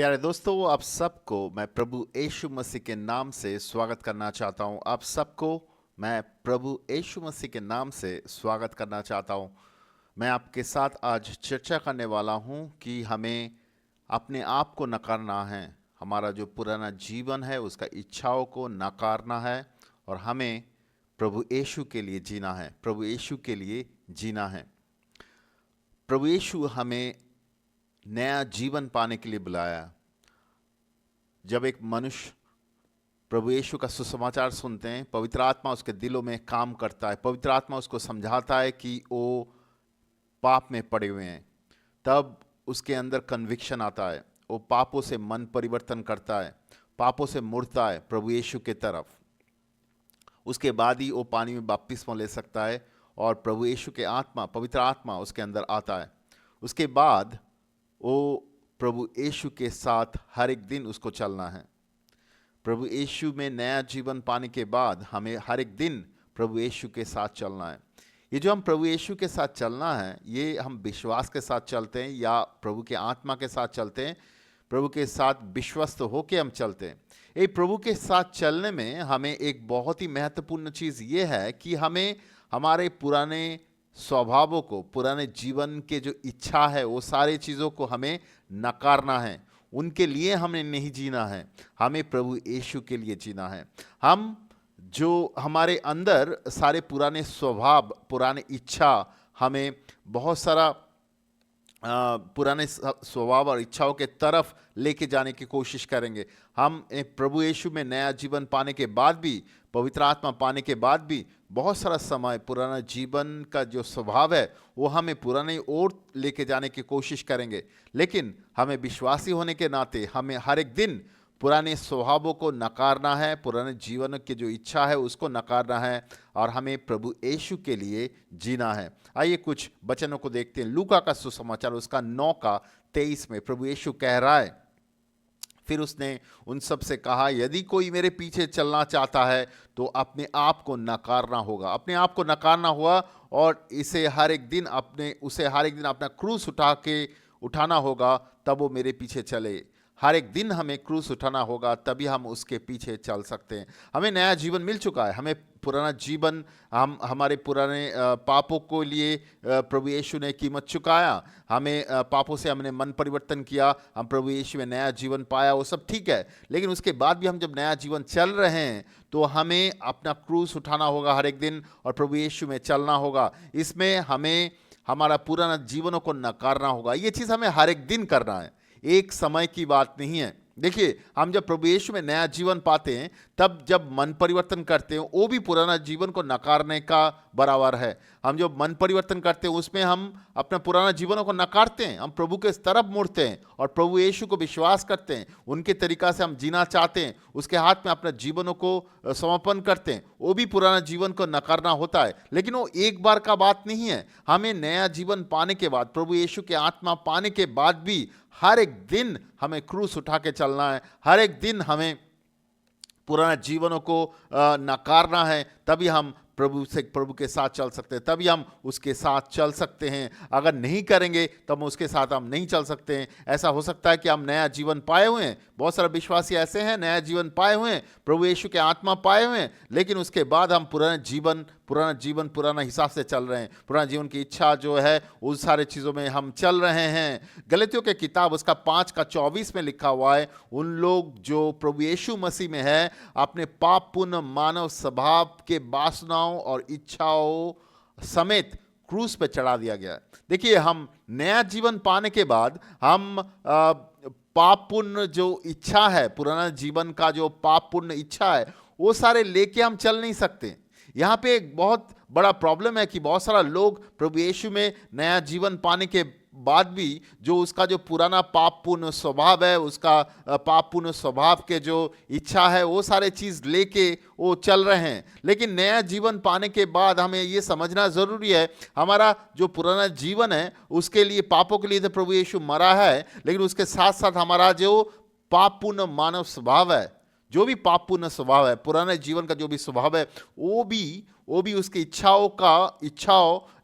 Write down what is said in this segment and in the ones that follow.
प्यारे दोस्तों, आप सबको मैं प्रभु यीशु मसीह के नाम से स्वागत करना चाहता हूं। आप सबको मैं प्रभु यीशु मसीह के नाम से स्वागत करना चाहता हूं। मैं आपके साथ आज चर्चा करने वाला हूं कि हमें अपने आप को नकारना है। हमारा जो पुराना जीवन है उसका इच्छाओं को नकारना है और हमें प्रभु यीशु के लिए जीना है। प्रभु यीशु के लिए जीना है। प्रभु यीशु हमें नया जीवन पाने के लिए बुलाया। जब एक मनुष्य प्रभु यीशु का सुसमाचार सुनते हैं, पवित्र आत्मा उसके दिलों में काम करता है। पवित्र आत्मा उसको समझाता है कि वो पाप में पड़े हुए हैं। तब उसके अंदर कन्विक्शन आता है। वो पापों से मन परिवर्तन करता है, पापों से मुड़ता है प्रभु यीशु के तरफ। उसके बाद ही वो पानी में बपतिस्मा ले सकता है और प्रभु यीशु के आत्मा, पवित्र आत्मा उसके अंदर आता है। उसके बाद वो प्रभु यीशु के साथ हर एक दिन उसको चलना है। प्रभु यीशु में नया जीवन पाने के बाद हमें हर एक दिन प्रभु यीशु के साथ चलना है। ये जो हम प्रभु यीशु के साथ चलना है, ये हम विश्वास के साथ चलते हैं या प्रभु के आत्मा के साथ चलते हैं, प्रभु के साथ विश्वस्त होके हम चलते हैं। ये प्रभु के साथ चलने में हमें एक बहुत ही महत्वपूर्ण चीज़ ये है कि हमें हमारे पुराने स्वभावों को, पुराने जीवन के जो इच्छा है, वो सारी चीज़ों को हमें नकारना है। उनके लिए हमें नहीं जीना है, हमें प्रभु यीशु के लिए जीना है। हम जो हमारे अंदर सारे पुराने स्वभाव, पुराने इच्छा, हमें बहुत सारा पुराने स्वभाव और इच्छाओं के तरफ लेके जाने की कोशिश करेंगे। हम प्रभु यीशु में नया जीवन पाने के बाद भी, पवित्र आत्मा पाने के बाद भी बहुत सारा समय पुराना जीवन का जो स्वभाव है वो हमें पुराने ओर लेके जाने की कोशिश करेंगे। लेकिन हमें विश्वासी होने के नाते हमें हर एक दिन पुराने स्वभावों को नकारना है, पुराने जीवन की जो इच्छा है उसको नकारना है और हमें प्रभु यीशु के लिए जीना है। आइए कुछ वचनों को देखते हैं। लूका का सुसमाचार उसका 9:23 में प्रभु यीशु कह रहा है, फिर उसने उन सब से कहा, यदि कोई मेरे पीछे चलना चाहता है तो अपने आप को नकारना होगा। अपने आप को नकारना हुआ और उसे हर एक दिन अपना क्रूस उठाना होगा, तब वो मेरे पीछे चले। हर एक दिन हमें क्रूस उठाना होगा, तभी हम उसके पीछे चल सकते हैं। हमें नया जीवन मिल चुका है। हमें पुराना जीवन, हम हमारे पुराने पापों को लिए प्रभु यीशु ने कीमत चुकाया। हमें पापों से हमने मन परिवर्तन किया, हम प्रभु यीशु में नया जीवन पाया, वो सब ठीक है। लेकिन उसके बाद भी हम जब नया जीवन चल रहे हैं तो हमें अपना क्रूस उठाना होगा हर एक दिन और प्रभु यीशु में चलना होगा। इसमें हमें हमारा पुराना जीवनों को नकारना होगा। ये चीज़ हमें हर एक दिन करना है, एक समय की बात नहीं है। देखिए, हम जब प्रभु यीशु में नया जीवन पाते हैं, तब जब मन परिवर्तन करते हैं, वो भी पुराना जीवन को नकारने का बराबर है। हम जो मन परिवर्तन करते हैं उसमें हम अपना पुराना जीवनों को नकारते हैं, हम प्रभु के तरफ मुड़ते हैं और प्रभु यीशु को विश्वास करते हैं, उनके तरीका से हम जीना चाहते हैं, उसके हाथ में अपना जीवनों को समर्पण करते हैं। वो भी पुराना जीवन को नकारना होता है, लेकिन वो एक बार का बात नहीं है। हमें नया जीवन पाने के बाद, प्रभु यीशु के आत्मा पाने के बाद भी हर एक दिन हमें क्रूस उठा के चलना है। हर एक दिन हमें पुराना जीवनों को नकारना है, तभी हम प्रभु के साथ चल सकते हैं, तभी हम उसके साथ चल सकते हैं। अगर नहीं करेंगे तो हम उसके साथ हम नहीं चल सकते हैं। ऐसा हो सकता है कि हम नया जीवन पाए हुए हैं, बहुत सारे विश्वासी ऐसे हैं नया जीवन पाए हुए हैं, प्रभु यीशु के आत्मा पाए हुए हैं, लेकिन उसके बाद हम पुराना हिसाब से चल रहे हैं। पुराना जीवन की इच्छा जो है उस सारे चीज़ों में हम चल रहे हैं। गलतियों के किताब उसका 5:24 में लिखा हुआ है, उन लोग जो प्रभु यीशु मसीह में है, अपने पापपूर्ण मानव स्वभाव के वासनाओं और इच्छाओं समेत क्रूस पे चढ़ा दिया गया है। देखिए, हम नया जीवन पाने के बाद हम पापपूर्ण जो इच्छा है, पुराना जीवन का जो पापपूर्ण इच्छा है, वो सारे लेके हम चल नहीं सकते। यहाँ पे एक बहुत बड़ा प्रॉब्लम है कि बहुत सारा लोग प्रभु यीशु में नया जीवन पाने के बाद भी जो उसका जो पुराना पापपूर्ण स्वभाव है, उसका पापपूर्ण स्वभाव के जो इच्छा है, वो सारे चीज़ लेके वो चल रहे हैं। लेकिन नया जीवन पाने के बाद हमें ये समझना ज़रूरी है, हमारा जो पुराना जीवन है उसके लिए, पापों के लिए तो प्रभु यीशु मरा है, लेकिन उसके साथ साथ हमारा जो पापपूर्ण मानव स्वभाव है, जो भी पापपूर्ण स्वभाव है, पुराने जीवन का जो भी स्वभाव है, वो भी उसकी इच्छाओं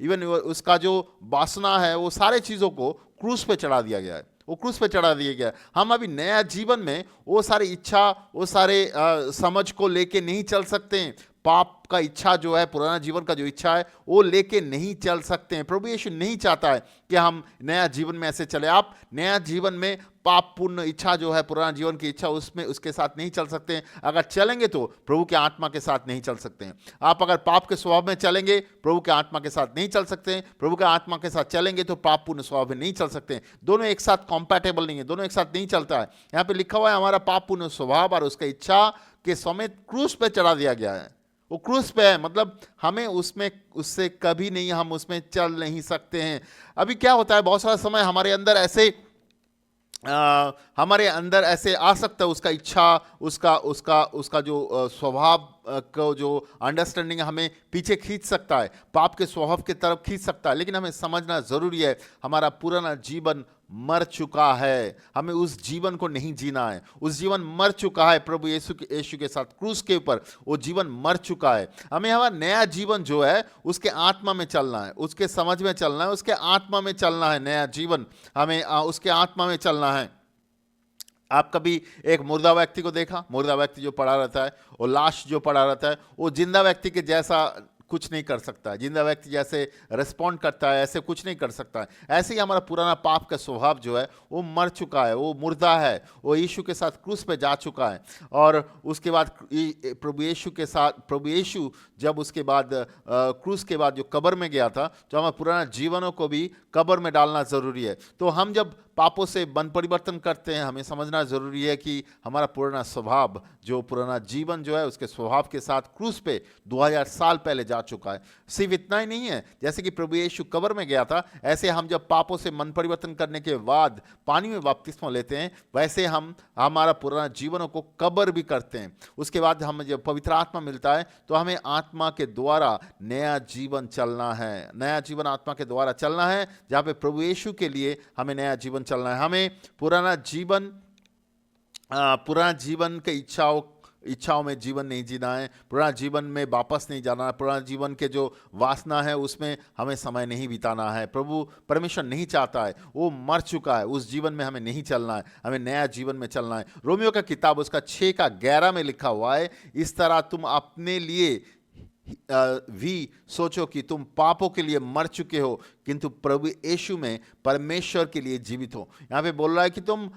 इवन उसका जो वासना है, वो सारे चीज़ों को क्रूस पे चढ़ा दिया गया है। वो क्रूस पे चढ़ा दिया गया है। हम अभी नया जीवन में वो सारी इच्छा, वो सारे समझ को लेके नहीं चल सकते हैं। पाप का इच्छा जो है, पुराना जीवन का जो इच्छा है, वो लेके नहीं चल सकते हैं। प्रभु यीशु नहीं चाहता है कि हम नया जीवन में ऐसे चले। आप नया जीवन में पाप पूर्ण इच्छा जो है, पुराना जीवन की इच्छा, उसमें उसके साथ नहीं चल सकते हैं। अगर चलेंगे तो प्रभु के आत्मा के साथ नहीं चल सकते हैं। आप अगर पाप के स्वभाव में चलेंगे, प्रभु के आत्मा के साथ नहीं चल सकते हैं। प्रभु के आत्मा के साथ चलेंगे तो पाप पूर्ण स्वभाव में नहीं चल सकते हैं। दोनों एक साथ कॉम्पैटिबल नहीं है, दोनों एक साथ नहीं चलता है। यहाँ पे लिखा हुआ है हमारा पाप पूर्ण स्वभाव और उसका इच्छा के समेत क्रूस पे चढ़ा दिया गया है। वो क्रूस पे है, मतलब हमें उसमें उससे कभी नहीं, हम उसमें चल नहीं सकते हैं। अभी क्या होता है, बहुत सारा समय हमारे अंदर ऐसे आ सकता है, उसका इच्छा, उसका उसका उसका जो स्वभाव को जो अंडरस्टैंडिंग हमें पीछे खींच सकता है, पाप के स्वभाव की तरफ खींच सकता है। लेकिन हमें समझना जरूरी है, हमारा पुराना जीवन मर चुका है, हमें उस जीवन को नहीं जीना है। उस जीवन मर चुका है, प्रभु यीशु के साथ क्रूस के ऊपर वो जीवन मर चुका है। हमें हमारा नया जीवन जो है उसके आत्मा में चलना है, उसके समझ में चलना है, उसके आत्मा में चलना है। नया जीवन हमें उसके आत्मा में चलना है। आप कभी एक मुर्दा व्यक्ति को देखा? मुर्दा व्यक्ति जो पड़ा रहता है, वो लाश जो पड़ा रहता है, वो जिंदा व्यक्ति के जैसा कुछ नहीं कर सकता है। जिंदा व्यक्ति जैसे रिस्पॉन्ड करता है, ऐसे कुछ नहीं कर सकता है। ऐसे ही हमारा पुराना पाप का स्वभाव जो है वो मर चुका है, वो मुर्दा है, वो यीशु के साथ क्रूस पे जा चुका है। और उसके बाद प्रभु यीशु जब उसके बाद क्रूस के बाद जो कब्र में गया था, तो हमारे पुराना जीवनों को भी कब्र में डालना ज़रूरी है। तो हम जब पापों से मन परिवर्तन करते हैं, हमें समझना ज़रूरी है कि हमारा पुराना स्वभाव, जो पुराना जीवन जो है, उसके स्वभाव के साथ क्रूस पे 2000 साल पहले जा चुका है। सिर्फ इतना ही नहीं है, जैसे कि प्रभु यीशु कब्र में गया था, ऐसे हम जब पापों से मन परिवर्तन करने के बाद पानी में बपतिस्मा लेते हैं, वैसे हम हमारा पुराना जीवनों को कब्र भी करते हैं। उसके बाद हमें जब पवित्र आत्मा मिलता है, तो हमें आत्मा के द्वारा नया जीवन चलना है। नया जीवन आत्मा के द्वारा चलना है, जहाँ पे प्रभु यीशु के लिए हमें नया जीवन चलना है। हमें पुराना जीवन के इच्छाओं में जीवन नहीं जीना है, पुराना जीवन में वापस नहीं जाना है, पुराना जीवन के जो वासना है उसमें हमें समय नहीं बिताना है। प्रभु परमेश्वर नहीं चाहता है, वो मर चुका है, उस जीवन में हमें नहीं चलना है, हमें नया जीवन में चलना है। रोमियो का किताब उसका 6:11 में लिखा हुआ है, इस तरह तुम अपने लिए भी सोचो कि तुम पापों के लिए मर चुके हो, किंतु प्रभु यीशु में परमेश्वर के लिए जीवित हो। यहाँ पे बोल रहा है कि तुम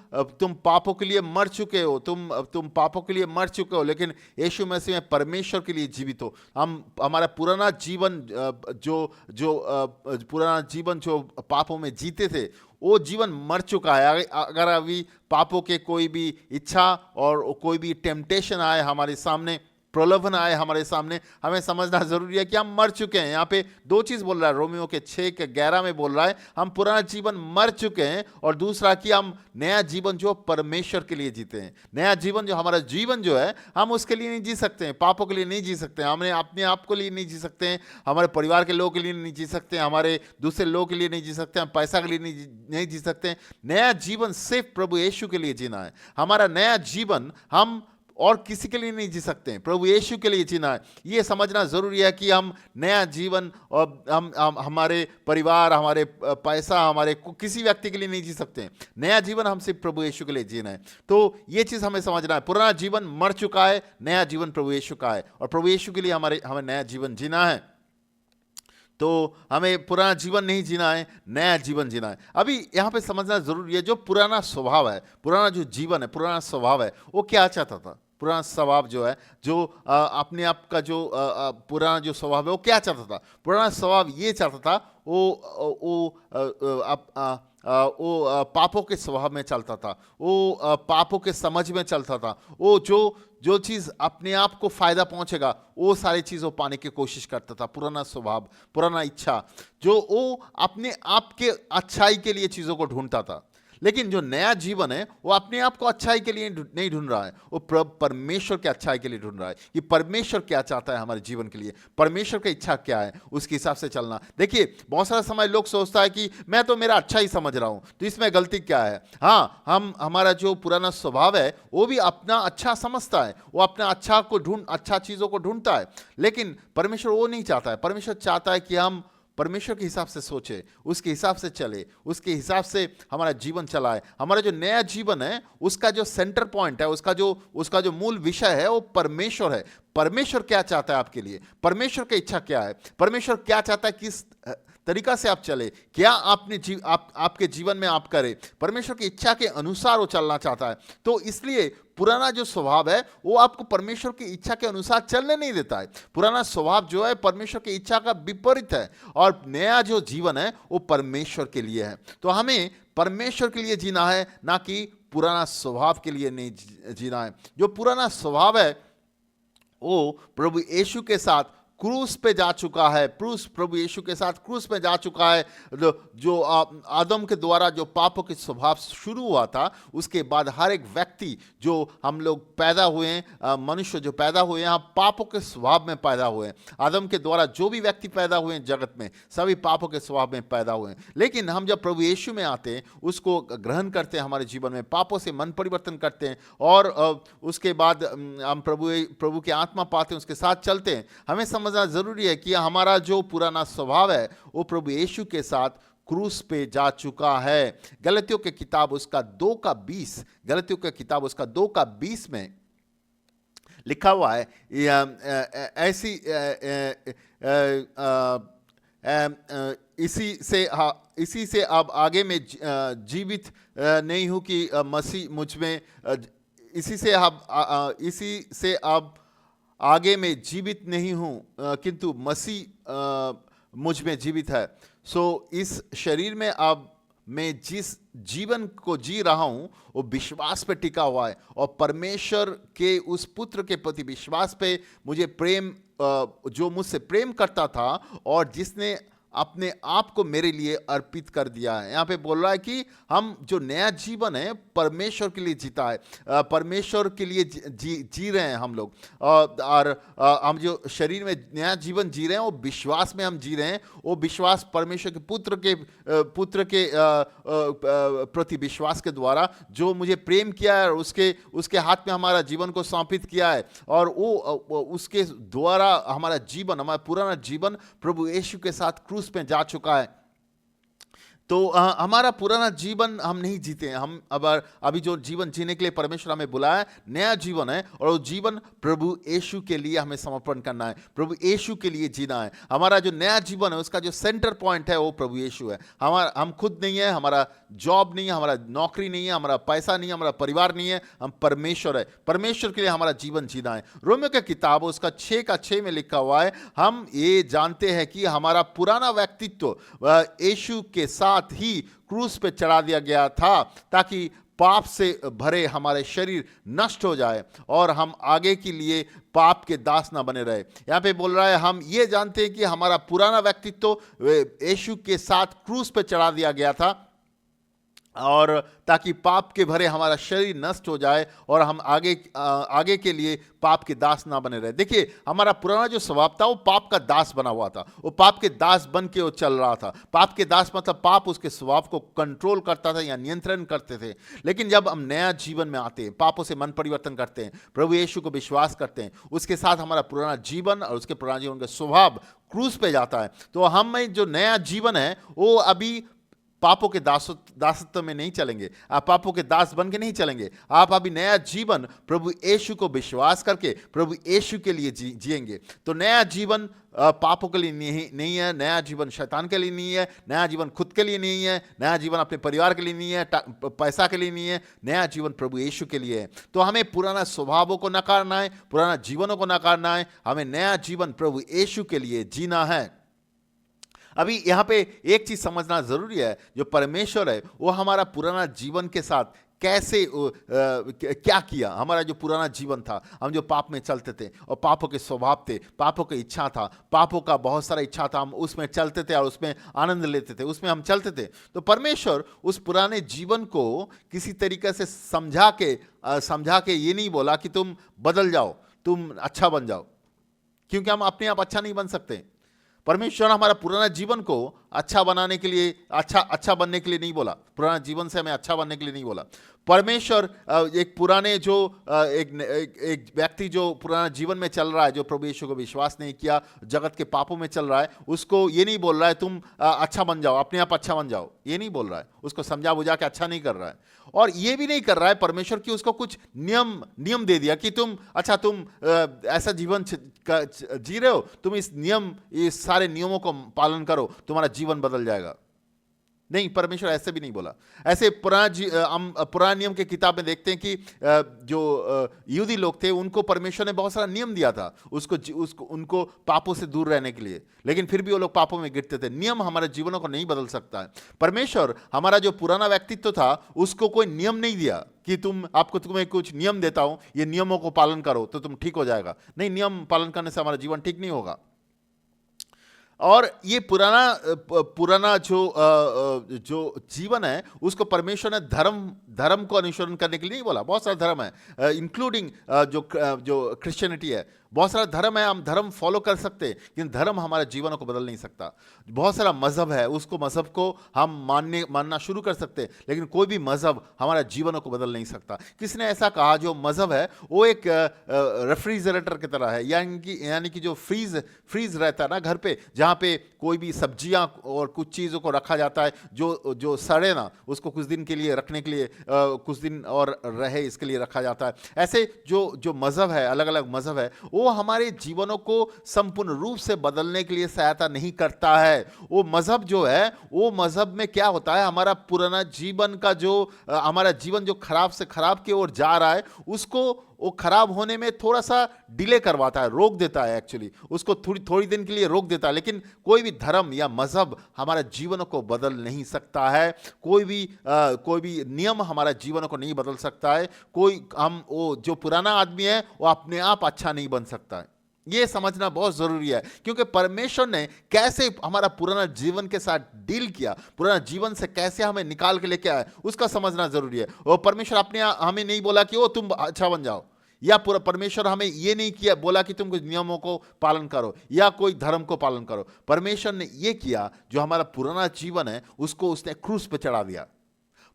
पापों के लिए मर चुके हो, तुम पापों के लिए मर चुके हो, लेकिन यीशु मसीह में परमेश्वर के लिए जीवित हो। हमारा पुराना जीवन जो पापों में जीते थे, वो जीवन मर चुका है। अगर अभी पापों के कोई भी इच्छा और कोई भी टेम्पटेशन आए हमारे सामने, प्रलोभन आए हमारे सामने, हमें समझना जरूरी है कि हम मर चुके हैं। यहाँ पे दो चीज बोल रहा है, रोमियो के 6:11 में बोल रहा है हम पुराना जीवन मर चुके हैं, और दूसरा कि हम नया जीवन जो परमेश्वर के लिए जीते हैं। नया जीवन जो हमारा जीवन जो है, हम उसके लिए नहीं जी सकते हैं, पापों के लिए नहीं जी सकते हैं, हमने अपने आप को लिए नहीं जी सकते हैं, हमारे परिवार के लोगों के लिए नहीं जी सकते हैं, हमारे दूसरे लोगों के लिए नहीं जी सकते, हम पैसा के लिए नहीं जी सकते हैं। नया जीवन सिर्फ प्रभु यीशु के लिए जीना है। हमारा नया जीवन हम और किसी के लिए नहीं जी सकते हैं, प्रभु यीशु के लिए जीना है। ये समझना जरूरी है कि हम नया जीवन और हम हमारे परिवार, हमारे पैसा, हमारे किसी व्यक्ति के लिए नहीं जी सकते हैं। नया जीवन हम सिर्फ प्रभु यीशु के लिए जीना है। तो ये चीज़ हमें समझना है, पुराना जीवन मर चुका है, नया जीवन प्रभु यीशु का है, और प्रभु यीशु के लिए हमें नया जीवन जीना है। तो हमें पुराना जीवन नहीं जीना है, नया जीवन जीना है। अभी यहाँ पे समझना जरूरी है, जो पुराना स्वभाव है, पुराना जो जीवन है, पुराना स्वभाव है, वो क्या चाहता था? पुराना स्वभाव जो है, जो अपने आप का जो पुराना जो स्वभाव है, वो क्या चाहता था? पुराना स्वभाव ये चाहता था, वो पापों के स्वभाव में चलता था, वो पापों के समझ में चलता था, वो जो चीज़ अपने आप को फायदा पहुंचेगा, वो सारी चीज़ वो पाने की कोशिश करता था। पुराना स्वभाव, पुराना इच्छा, जो वो अपने आप के अच्छाई के लिए चीज़ों को ढूंढता था। लेकिन जो नया जीवन है, वो अपने आप को अच्छाई के लिए नहीं ढूंढ रहा है, वो परमेश्वर के अच्छाई के लिए ढूंढ रहा है कि परमेश्वर क्या चाहता है हमारे जीवन के लिए, परमेश्वर की इच्छा क्या है, उसके हिसाब से चलना। देखिए, बहुत सारा समय लोग सोचता है कि मैं तो मेरा अच्छा ही समझ रहा हूं, तो इसमें गलती क्या है? हाँ, हमारा जो पुराना स्वभाव है, वो भी अपना अच्छा समझता है, वो अपना अच्छा चीज़ों को ढूंढता है, लेकिन परमेश्वर वो नहीं चाहता है। परमेश्वर चाहता है कि हम परमेश्वर के हिसाब से सोचे, उसके हिसाब से चले, उसके हिसाब से हमारा जीवन चलाए। हमारा जो नया जीवन है उसका जो सेंटर पॉइंट है, उसका जो मूल विषय है वो परमेश्वर है। परमेश्वर क्या चाहता है आपके लिए, परमेश्वर की इच्छा क्या है, परमेश्वर क्या चाहता है, किस तरीका से आप चले, क्या आपके जीवन में आप करें, परमेश्वर की इच्छा के अनुसार वो चलना चाहता है। तो इसलिए पुराना जो स्वभाव है वो आपको परमेश्वर की इच्छा के अनुसार चलने नहीं देता है। पुराना स्वभाव जो है परमेश्वर की इच्छा का विपरीत है, और नया जो जीवन है वो परमेश्वर के लिए है। तो हमें परमेश्वर के लिए जीना है, ना कि पुराना स्वभाव के लिए नहीं जीना है। जो पुराना स्वभाव है वो प्रभु यीशु के साथ क्रूस पे जा चुका है, प्रभु यीशु के साथ क्रूस पे जा चुका है। जो आदम के द्वारा जो पापों के स्वभाव शुरू हुआ था, उसके बाद हर एक व्यक्ति जो हम लोग पैदा हुए हैं, मनुष्य जो पैदा हुए हैं, हम पापों के स्वभाव में पैदा हुए हैं। आदम के द्वारा जो भी व्यक्ति पैदा हुए हैं जगत में, सभी पापों के स्वभाव में पैदा हुए हैं। लेकिन हम जब प्रभु यीशु में आते हैं, उसको ग्रहण करते हैं हमारे जीवन में, पापों से मन परिवर्तन करते हैं, और उसके बाद हम प्रभु की आत्मा पाते हैं, उसके साथ चलते हैं। हमें समझना जरूरी है कि हमारा जो पुराना स्वभाव है वो प्रभु यीशु के साथ क्रूस पे जा चुका है। गलतियों के किताब उसका 2:20, गलतियों के किताब उसका 2:20 में लिखा हुआ है, ऐसी इसी से अब आगे में जीवित नहीं हूं कि मसीह मुझ में, इसी से अब आगे में जीवित नहीं हूं किंतु मसीह मुझ में जीवित है। इस शरीर में अब मैं जिस जीवन को जी रहा हूं वो विश्वास पे टिका हुआ है, और परमेश्वर के उस पुत्र के प्रति विश्वास पे मुझे प्रेम, जो मुझसे प्रेम करता था और जिसने अपने आप को मेरे लिए अर्पित कर दिया है। यहाँ पे बोल रहा है कि हम जो नया जीवन है परमेश्वर के लिए जीता है, परमेश्वर के लिए जी रहे हैं हम लोग, और हम जो शरीर में नया जीवन जी रहे हैं वो विश्वास में हम जी रहे हैं। वो विश्वास परमेश्वर के पुत्र के प्रति विश्वास के द्वारा, जो मुझे प्रेम किया है और उसके हाथ में हमारा जीवन को समर्पित किया है, और वो उसके द्वारा हमारा जीवन, हमारा पुराना जीवन प्रभु यीशु के साथ क्रूस पे जा चुका है। तो हमारा पुराना जीवन हम नहीं जीते हैं। हम अभी जो जीवन जीने के लिए परमेश्वर हमें बुलाया, नया जीवन है, और वो जीवन प्रभु यीशु के लिए हमें समर्पण करना है, प्रभु यीशु के लिए जीना है। हमारा जो नया जीवन है उसका जो सेंटर पॉइंट है वो प्रभु यीशु है। हम खुद नहीं है, हमारा जॉब नहीं है, हमारा नौकरी नहीं है, हमारा पैसा नहीं है, हमारा परिवार नहीं है, हम परमेश्वर है। परमेश्वर के लिए हमारा जीवन जीना है। रोमियो की किताब उसका 6:6 में लिखा हुआ है, हम ये जानते हैं कि हमारा पुराना व्यक्तित्व यीशु के साथ ही क्रूस पे चढ़ा दिया गया था, ताकि पाप से भरे हमारे शरीर नष्ट हो जाए और हम आगे के लिए पाप के दास ना बने रहे। यहाँ पे बोल रहा है, हम ये जानते हैं कि हमारा पुराना व्यक्तित्व यीशु के साथ क्रूस पे चढ़ा दिया गया था, और ताकि पाप के भरे हमारा शरीर नष्ट हो जाए और हम आगे के लिए पाप के दास ना बने रहे। देखिए, हमारा पुराना जो स्वभाव था वो पाप का दास बना हुआ था, वो पाप के दास बन के वो चल रहा था। पाप के दास मतलब पाप उसके स्वभाव को कंट्रोल करता था या नियंत्रण करते थे। लेकिन जब हम नया जीवन में आते हैं, पापों से मन परिवर्तन करते हैं, प्रभु यीशु को विश्वास करते हैं, उसके साथ हमारा पुराना जीवन और उसके पुराना जीवन का स्वभाव क्रूस पे जाता है, तो हम जो नया जीवन है वो अभी पापों के दासत्व में नहीं चलेंगे। आप पापों के दास बन के नहीं चलेंगे। आप अभी नया जीवन प्रभु यीशु को विश्वास करके प्रभु यीशु के लिए जिएंगे। तो नया जीवन पापों के लिए नहीं है, नया जीवन शैतान के लिए नहीं है, नया जीवन खुद के लिए नहीं है, नया जीवन अपने परिवार के लिए नहीं है, पैसा के लिए नहीं है, नया जीवन प्रभु यीशु के लिए है। तो हमें पुराना स्वभावों को नकारना है, पुराना जीवनों को नकारना है, हमें नया जीवन प्रभु यीशु के लिए जीना है। अभी यहाँ पे एक चीज समझना जरूरी है, जो परमेश्वर है वो हमारा पुराना जीवन के साथ कैसे क्या किया। हमारा जो पुराना जीवन था, हम जो पाप में चलते थे और पापों के स्वभाव थे, पापों की इच्छा था, पापों का बहुत सारा इच्छा था, हम उसमें चलते थे और उसमें आनंद लेते थे, उसमें हम चलते थे। तो परमेश्वर उस पुराने जीवन को किसी तरीके से समझा के ये नहीं बोला कि तुम बदल जाओ, तुम अच्छा बन जाओ, क्योंकि हम अपने आप अच्छा नहीं बन सकते। परमेश्वर हमारा पुराना जीवन को अच्छा बनाने के लिए, अच्छा बनने के लिए नहीं बोला, पुराना जीवन से हमें अच्छा बनने के लिए नहीं बोला। परमेश्वर एक पुराने जो एक व्यक्ति जो पुराना जीवन में चल रहा है, जो प्रभु यीशु को विश्वास नहीं किया, जगत के पापों में चल रहा है, उसको ये नहीं बोल रहा है तुम अच्छा बन जाओ, अपने आप अच्छा बन जाओ, ये नहीं बोल रहा है। उसको समझा बुझा के अच्छा नहीं कर रहा है। और ये भी नहीं कर रहा है परमेश्वर की उसको कुछ नियम दे दिया कि तुम ऐसा जीवन जी रहे हो, तुम इस सारे नियमों को पालन करो, तुम्हारा जीवन बदल जाएगा। नहीं, परमेश्वर ऐसे भी नहीं बोला। ऐसे पुराने नियम के किताब में देखते हैं कि जो यहूदी लोग थे उनको परमेश्वर ने बहुत सारा नियम दिया था उनको पापों से दूर रहने के लिए, लेकिन फिर भी वो लोग पापों में गिरते थे। नियम हमारे जीवनों को नहीं बदल सकता है। परमेश्वर हमारा जो पुराना व्यक्तित्व था उसको कोई नियम नहीं दिया कि तुम्हें कुछ नियम देता हूं, ये नियमों को पालन करो तो तुम ठीक हो जाएगा। नहीं, नियम पालन करने से हमारा जीवन ठीक नहीं होगा। और ये पुराना जो जीवन है उसको परमेश्वर ने धर्म को अनुसरण करने के लिए नहीं बोला। बहुत सारा धर्म है, इंक्लूडिंग जो क्रिश्चियनिटी है, बहुत सारा धर्म है, हम धर्म फॉलो कर सकते हैं, लेकिन धर्म हमारे जीवनों को बदल नहीं सकता। बहुत सारा मजहब है, मजहब को हम मानना शुरू कर सकते हैं, लेकिन कोई भी मजहब हमारा जीवनों को बदल नहीं सकता। किसने ऐसा कहा, जो मजहब है वो एक रेफ्रिजरेटर की तरह है, यानी कि जो फ्रीज रहता है ना घर पे, जहाँ पे कोई भी सब्जियां और कुछ चीज़ों को रखा जाता है जो सड़े ना, उसको कुछ दिन के लिए रखने के लिए कुछ दिन और रहे इसके लिए रखा जाता है। ऐसे जो मजहब है, अलग अलग मजहब है, वो हमारे जीवनों को संपूर्ण रूप से बदलने के लिए सहायता नहीं करता है। वो मजहब जो है, वो मजहब में क्या होता है, हमारा पुराना जीवन का हमारा जीवन जो खराब से खराब की ओर जा रहा है, उसको वो खराब होने में थोड़ा सा डिले करवाता है, रोक देता है। एक्चुअली उसको थोड़ी दिन के लिए रोक देता है। लेकिन कोई भी धर्म या मजहब हमारे जीवनों को बदल नहीं सकता है। कोई भी नियम हमारा जीवनों को नहीं बदल सकता है। वो जो पुराना आदमी है वो अपने आप अच्छा नहीं बन सकता है। ये समझना बहुत जरूरी है, क्योंकि परमेश्वर ने कैसे हमारा पुराना जीवन के साथ डील किया, पुराना जीवन से कैसे हमें निकाल के लेके आया, उसका समझना जरूरी है। और परमेश्वर हमें नहीं बोला कि तुम अच्छा बन जाओ, या पूरा परमेश्वर हमें ये नहीं बोला कि तुम कुछ नियमों को पालन करो या कोई धर्म को पालन करो। परमेश्वर ने ये किया, जो हमारा पुराना जीवन है उसको उसने क्रूस पे चढ़ा दिया।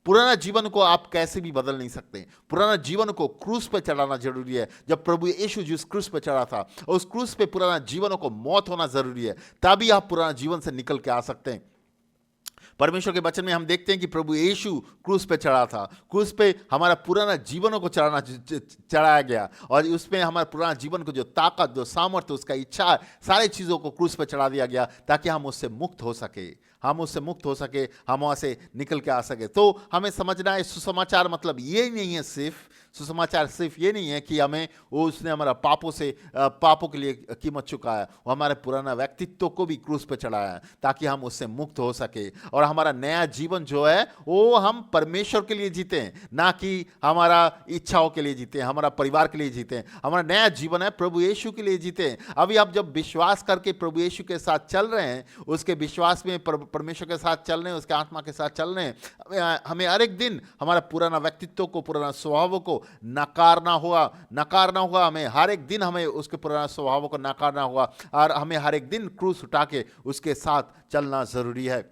पुराना जीवन को आप कैसे भी बदल नहीं सकते। पुराना जीवन को क्रूस पे चढ़ाना जरूरी है। जब प्रभु यीशु जिस क्रूस पे चढ़ा था, उस क्रूस पे पुराना जीवनों को मौत होना जरूरी है, तभी आप पुराना जीवन से निकल के आ सकते हैं। परमेश्वर के वचन में हम देखते हैं कि प्रभु यीशु क्रूस पे चढ़ा था। क्रूस पे हमारा पुराना जीवनों को चढ़ाया गया, और उसमें हमारा पुराना जीवन को जो ताकत, जो सामर्थ्य, उसका इच्छा, सारी चीज़ों को क्रूस पे चढ़ा दिया गया, ताकि हम उससे मुक्त हो सके, हम वहाँ से निकल के आ सके। तो हमें समझना है, सुसमाचार मतलब ये नहीं है, सुसमाचार सिर्फ ये नहीं है कि उसने हमारा पापों के लिए कीमत चुकाया। वो हमारे पुराना व्यक्तित्व को भी क्रूस पे चढ़ाया है, ताकि हम उससे मुक्त हो सके, और हमारा नया जीवन जो है वो हम परमेश्वर के लिए जीते हैं, ना कि हमारा इच्छाओं के लिए जीते हैं, हमारा परिवार के लिए जीते हैं। हमारा नया जीवन है प्रभु यीशु के लिए जीते हैं। अभी आप जब विश्वास करके प्रभु यीशु के साथ चल रहे हैं, उसके विश्वास में परमेश्वर के साथ चल रहे हैं, उसके आत्मा के साथ चल रहे हैं, हमें हर एक दिन हमारा पुराना व्यक्तित्व को, पुराना स्वभाव को नकारना होगा। हमें हर एक दिन उसके पुराना स्वभाव को नकारना होगा, और हमें हर एक दिन क्रूस उठा के उसके साथ चलना जरूरी है।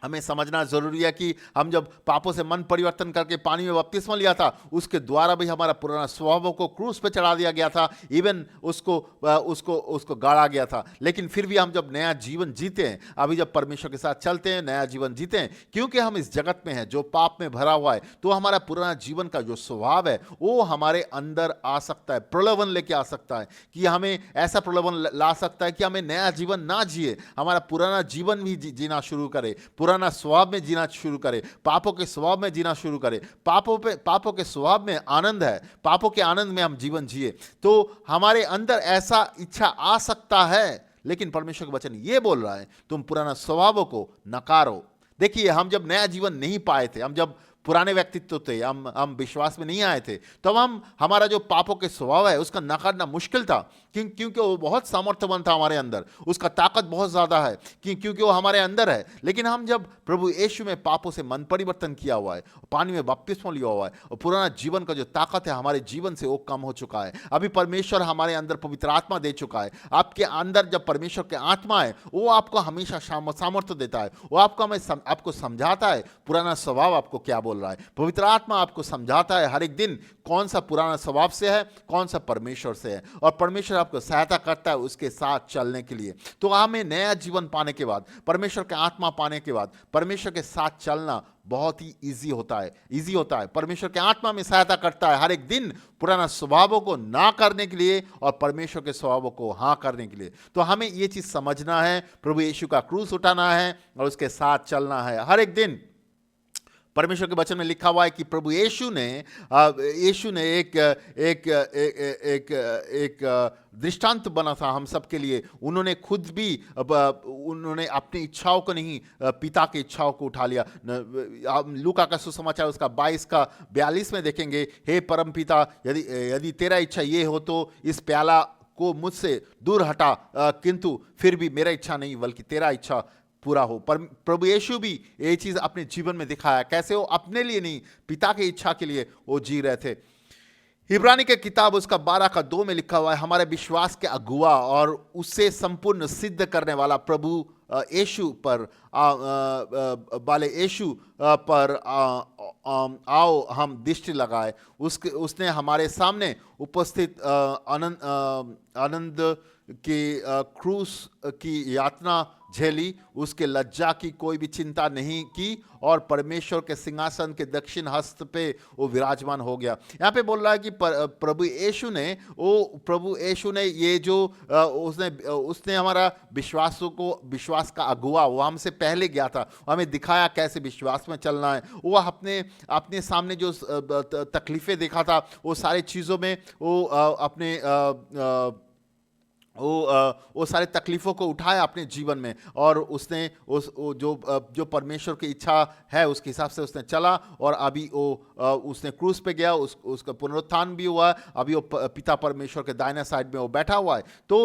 हमें समझना जरूरी है कि हम जब पापों से मन परिवर्तन करके पानी में बपतिस्मा लिया था, उसके द्वारा भी हमारा पुराना स्वभाव को क्रूस पे चढ़ा दिया गया था, इवन उसको गाड़ा गया था। लेकिन फिर भी हम जब नया जीवन जीते हैं, अभी जब परमेश्वर के साथ चलते हैं, नया जीवन जीते हैं, क्योंकि हम इस जगत में हैं जो पाप में भरा हुआ है, तो हमारा पुराना जीवन का जो स्वभाव है वो हमारे अंदर आ सकता है, प्रलोभन लेके आ सकता है, कि हमें ऐसा प्रलोभन ला सकता है कि हमें नया जीवन ना जिए, हमारा पुराना जीवन भी जीना शुरू करे, पुराना स्वभाव में जीना शुरू करे, पापों के स्वभाव में जीना शुरू करे। पापों के स्वभाव में आनंद है, पापों के आनंद में हम जीवन जिए, तो हमारे अंदर ऐसा इच्छा आ सकता है। लेकिन परमेश्वर का वचन ये बोल रहा है, तुम पुराना स्वभावों को नकारो। देखिए, हम जब नया जीवन नहीं पाए थे, हम जब पुराने व्यक्तित्व थे, हम विश्वास में नहीं आए थे, तो हम हमारा जो पापों के स्वभाव है उसका नकारना मुश्किल था, क्योंकि वो बहुत सामर्थ्यवान था हमारे अंदर, उसका ताकत बहुत ज़्यादा है, क्योंकि वो हमारे अंदर है। लेकिन हम जब प्रभु यीशु में पापों से मन परिवर्तन किया हुआ है, पानी में बपतिस्मा लिया हुआ है, और पुराना जीवन का जो ताकत है हमारे जीवन से वो कम हो चुका है। अभी परमेश्वर हमारे अंदर पवित्र आत्मा दे चुका है। आपके अंदर जब परमेश्वर के आत्मा है, वो आपको हमेशा सामर्थ्य देता है, वो आपको समझाता है पुराना स्वभाव आपको क्या बोल रहा है। पवित्र आत्मा आपको समझाता है हर एक दिन कौन सा पुराना स्वभाव से है, कौन सा परमेश्वर से है, और परमेश्वर आपको सहायता करता है उसके साथ चलने के लिए। तो हमें नया जीवन पाने के बाद, परमेश्वर के आत्मा पाने के बाद, परमेश्वर के साथ चलना बहुत ही इजी होता है। परमेश्वर के आत्मा में सहायता करता है हर एक दिन पुराना स्वभावों को ना करने के लिए और परमेश्वर के स्वभावों को हाँ करने के लिए। तो हमें ये चीज समझना है, प्रभु यीशु का क्रूस उठाना है और उसके साथ चलना है हर एक दिन। परमेश्वर के वचन में लिखा हुआ है कि प्रभु यीशु ने एक दृष्टांत बना था हम सब के लिए। उन्होंने खुद भी उन्होंने अपनी इच्छाओं को नहीं, पिता की इच्छाओं को उठा लिया। लूका का सुसमाचार उसका 22 का 42 में देखेंगे, हे परम पिता, यदि तेरा इच्छा ये हो तो इस प्याला को मुझसे दूर हटा, किंतु फिर भी मेरा इच्छा नहीं बल्कि तेरा इच्छा पूरा हो। पर प्रभु यीशु भी ये चीज अपने जीवन में दिखाया, कैसे वो अपने लिए नहीं पिता की इच्छा के लिए वो जी रहे थे। इब्रानी के किताब उसका 12 का 2 में लिखा हुआ है, हमारे विश्वास के अगुआ और उसे संपूर्ण सिद्ध करने वाला प्रभु यीशु पर आओ हम दृष्टि लगाए। उसने हमारे सामने उपस्थित आनंद की क्रूस की यातना झेली, उसके लज्जा की कोई भी चिंता नहीं की और परमेश्वर के सिंहासन के दक्षिण हस्त पे वो विराजमान हो गया। यहाँ पे बोल रहा है कि प्रभु यीशु ने ये जो उसने हमारा विश्वास का अगुआ, वो हमसे पहले गया था, हमें दिखाया कैसे विश्वास में चलना है। वो अपने सामने जो तकलीफें देखा था वो सारी चीज़ों में वो सारे तकलीफ़ों को उठाया अपने जीवन में, और उसने जो परमेश्वर की इच्छा है उसके हिसाब से उसने चला, और अभी उसने क्रूस पे गया, उसका पुनरुत्थान भी हुआ, अभी वो पिता परमेश्वर के दाहिने साइड में वो बैठा हुआ है। तो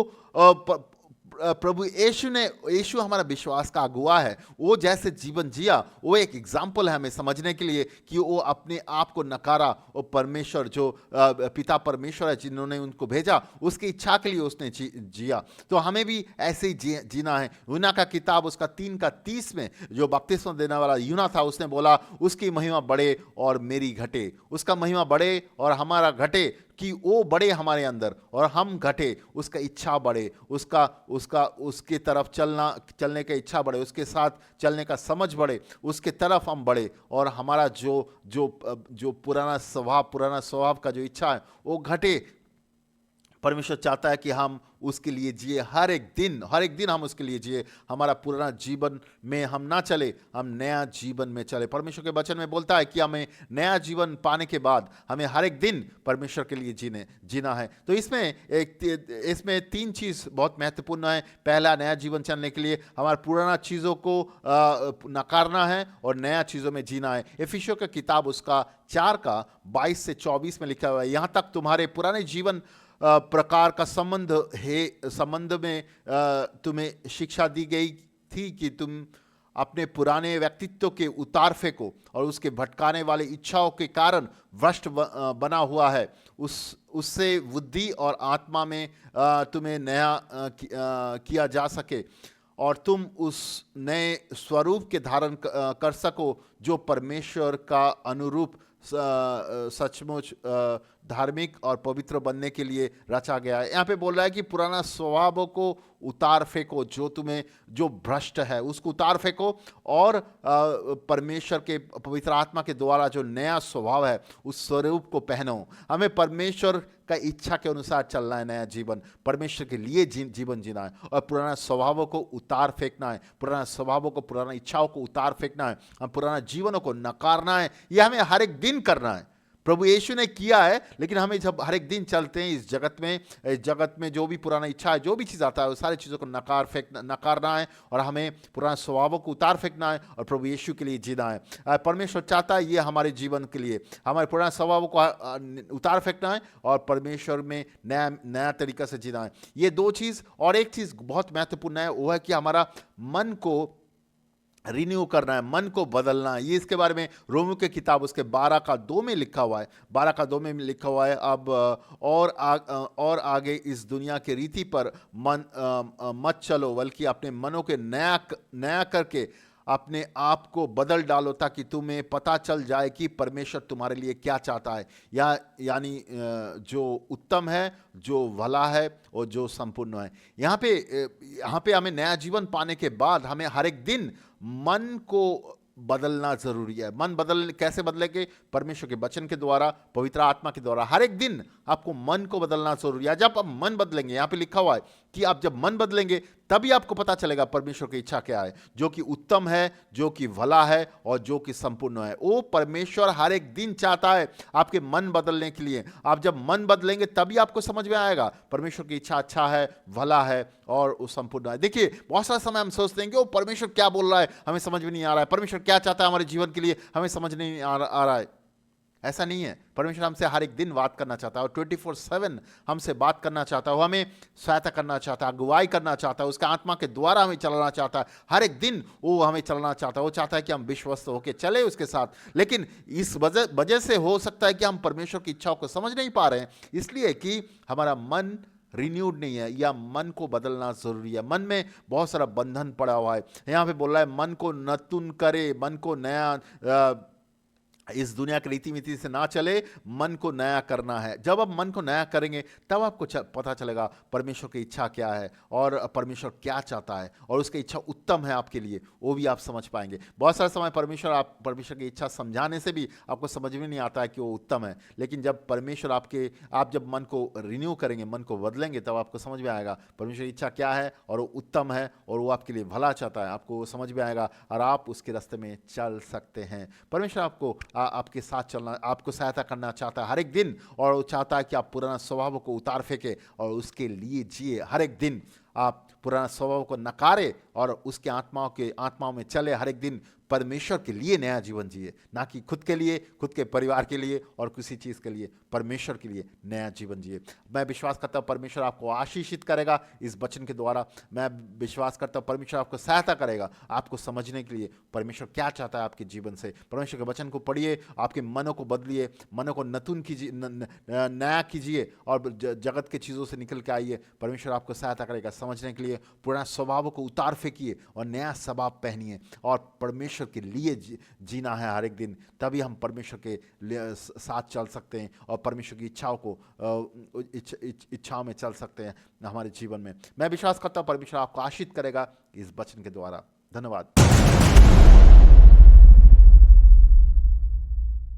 प्रभु यीशु हमारा विश्वास का अगुआ है। वो जैसे जीवन जिया वो एक एग्जाम्पल है हमें समझने के लिए कि वो अपने आप को नकारा, वो परमेश्वर जो पिता परमेश्वर है जिन्होंने उनको भेजा उसकी इच्छा के लिए उसने जिया। तो हमें भी ऐसे ही जीना है। यूना का किताब उसका 3 का 30 में जो बपतिस्मा देने वाला यूना था, उसने बोला उसकी महिमा बढ़े और मेरी घटे। उसका महिमा बढ़े और हमारा घटे, कि वो बढ़े हमारे अंदर और हम घटे, उसका इच्छा बढ़े, उसके तरफ चलने का इच्छा बढ़े, उसके साथ चलने का समझ बढ़े, उसके तरफ हम बढ़े, और हमारा जो पुराना स्वभाव का जो इच्छा है वो घटे। परमेश्वर चाहता है कि हम उसके लिए जिए, हर एक दिन हम उसके लिए जिए। हमारा पुराना जीवन में हम ना चले, हम नया जीवन में चले। परमेश्वर के वचन में बोलता है कि हमें नया जीवन पाने के बाद हमें हर एक दिन परमेश्वर के लिए जीना है। तो इसमें 3 चीज़ बहुत महत्वपूर्ण है। पहला, नया जीवन चलने के लिए हमारा पुराना चीज़ों को नकारना है और नया चीज़ों में जीना है। इफिसियों की किताब उसका 4 का 22 से 24 में लिखा हुआ है, यहाँ तक तुम्हारे पुराने जीवन प्रकार का संबंध में तुम्हें शिक्षा दी गई थी कि तुम अपने पुराने व्यक्तित्व के उतार फेंको और उसके भटकाने वाले इच्छाओं के कारण भ्रष्ट बना हुआ है, उससे बुद्धि और आत्मा में तुम्हें नया किया जा सके और तुम उस नए स्वरूप के धारण कर सको जो परमेश्वर का अनुरूप सचमुच धार्मिक और पवित्र बनने के लिए रचा गया है। यहाँ पे बोल रहा है कि पुराना स्वभावों को उतार फेंको, जो भ्रष्ट है उसको उतार फेंको और परमेश्वर के पवित्र आत्मा के द्वारा जो नया स्वभाव है उस स्वरूप को पहनो। हमें परमेश्वर का इच्छा के अनुसार चलना है, नया जीवन परमेश्वर के लिए जीवन जीना है और पुराना स्वभावों को उतार फेंकना है, पुराना इच्छाओं को उतार फेंकना है, हम पुराना जीवनों को नकारना है। यह हमें हर एक दिन करना है। प्रभु यीशु ने किया है, लेकिन हमें जब हर एक दिन चलते हैं इस जगत में जो भी पुराना इच्छा है, जो भी चीज़ आता है, वो सारी चीज़ों को नकारना है और हमें पुराना स्वभावों को उतार फेंकना है और प्रभु यीशु के लिए जीना है। परमेश्वर चाहता है ये हमारे जीवन के लिए, हमारे पुराना स्वभावों को उतार फेंकना है और परमेश्वर में नया नया तरीका से जीना है। ये दो चीज़, और एक चीज़ बहुत महत्वपूर्ण है, वो है कि हमारा मन को रिन्यू करना है, मन को बदलना है। ये इसके बारे में रोमियो की किताब उसके 12:2 में लिखा हुआ है, 12:2 में लिखा हुआ है। अब और आगे इस दुनिया की रीति पर मत चलो, बल्कि अपने मनों के नया करके अपने आप को बदल डालो, ताकि तुम्हें पता चल जाए कि परमेश्वर तुम्हारे लिए क्या चाहता है, यानी जो उत्तम है, जो भला है और जो संपूर्ण है। यहाँ पे हमें नया जीवन पाने के बाद हमें हर एक दिन मन को बदलना जरूरी है। मन कैसे बदलेंगे? परमेश्वर के वचन के द्वारा, पवित्र आत्मा के द्वारा। हर एक दिन आपको मन को बदलना जरूरी है। जब आप मन बदलेंगे, यहाँ पे लिखा हुआ है कि आप जब मन बदलेंगे तभी आपको पता चलेगा परमेश्वर की इच्छा क्या है, जो कि उत्तम है, जो कि भला है और जो कि संपूर्ण है। वो परमेश्वर हर एक दिन चाहता है आपके मन बदलने के लिए। आप जब मन बदलेंगे तभी आपको समझ में आएगा परमेश्वर की इच्छा अच्छा है, भला है और वो संपूर्ण है। देखिए, बहुत सारा समय हम सोचते हैं कि वो परमेश्वर क्या बोल रहा है, हमें समझ में नहीं आ रहा है, परमेश्वर क्या चाहता है हमारे जीवन के लिए, हमें समझ नहीं आ रहा है। ऐसा नहीं है। परमेश्वर हमसे हर एक दिन बात करना चाहता है और 24/7 हमसे बात करना चाहता है। वो हमें सहायता करना चाहता है, अगुवाई करना चाहता है, उसका आत्मा के द्वारा हमें चलाना चाहता है। हर एक दिन वो हमें चलाना चाहता है। वो चाहता है कि हम विश्वस्त होकर चले उसके साथ। लेकिन इस वजह से हो सकता है कि हम परमेश्वर की इच्छाओं को समझ नहीं पा रहे हैं, इसलिए कि हमारा मन रिन्यूड नहीं है, या मन को बदलना जरूरी है। मन में बहुत सारा बंधन पड़ा हुआ है। यहाँ पे बोल रहा है मन को नतून करे, मन को नया इस दुनिया की रीति नीति से ना चले, मन को नया करना है। जब आप मन को नया करेंगे तब आपको पता चलेगा परमेश्वर की इच्छा क्या है और परमेश्वर क्या चाहता है, और उसकी इच्छा उत्तम है आपके लिए, वो भी आप समझ पाएंगे। बहुत सारे समय परमेश्वर की इच्छा समझाने से भी आपको समझ में नहीं आता है कि वो उत्तम है, लेकिन जब आप जब मन को रिन्यू करेंगे, मन को बदलेंगे, तब आपको समझ में आएगा परमेश्वर की इच्छा क्या है और वो उत्तम है और वो आपके लिए भला चाहता है। आपको समझ में आएगा और आप उसके रास्ते में चल सकते हैं। परमेश्वर आपके साथ चलना, आपको सहायता करना चाहता है हर एक दिन, और वो चाहता है कि आप पुराना स्वभाव को उतार फेंके और उसके लिए जिए। हर एक दिन आप पुराना स्वभाव को नकारे और उसके आत्माओं में चले। हर एक दिन परमेश्वर के लिए नया जीवन जिए, ना कि खुद के लिए, खुद के परिवार के लिए और किसी चीज़ के लिए, परमेश्वर के लिए नया जीवन जिए। मैं विश्वास करता हूँ परमेश्वर आपको आशीषित करेगा इस वचन के द्वारा। मैं विश्वास करता हूँ परमेश्वर आपको सहायता करेगा आपको समझने के लिए परमेश्वर क्या चाहता है आपके जीवन से। परमेश्वर के वचन को पढ़िए, आपके मनों को बदलिए, मनों को नतून कीजिए, नया कीजिए और जगत के चीज़ों से निकल के आइए। परमेश्वर आपको सहायता करेगा समझने के लिए। पुराना स्वभाव को उतार फेंकिए और नया स्वभाव पहनिए और परमेश्वर के लिए जीना है हर एक दिन। तभी हम परमेश्वर के साथ चल सकते हैं और परमेश्वर की इच्छाओं में चल सकते हैं हमारे जीवन में। मैं विश्वास करता हूँ परमेश्वर आपको आशीष करेगा इस वचन के द्वारा। धन्यवाद।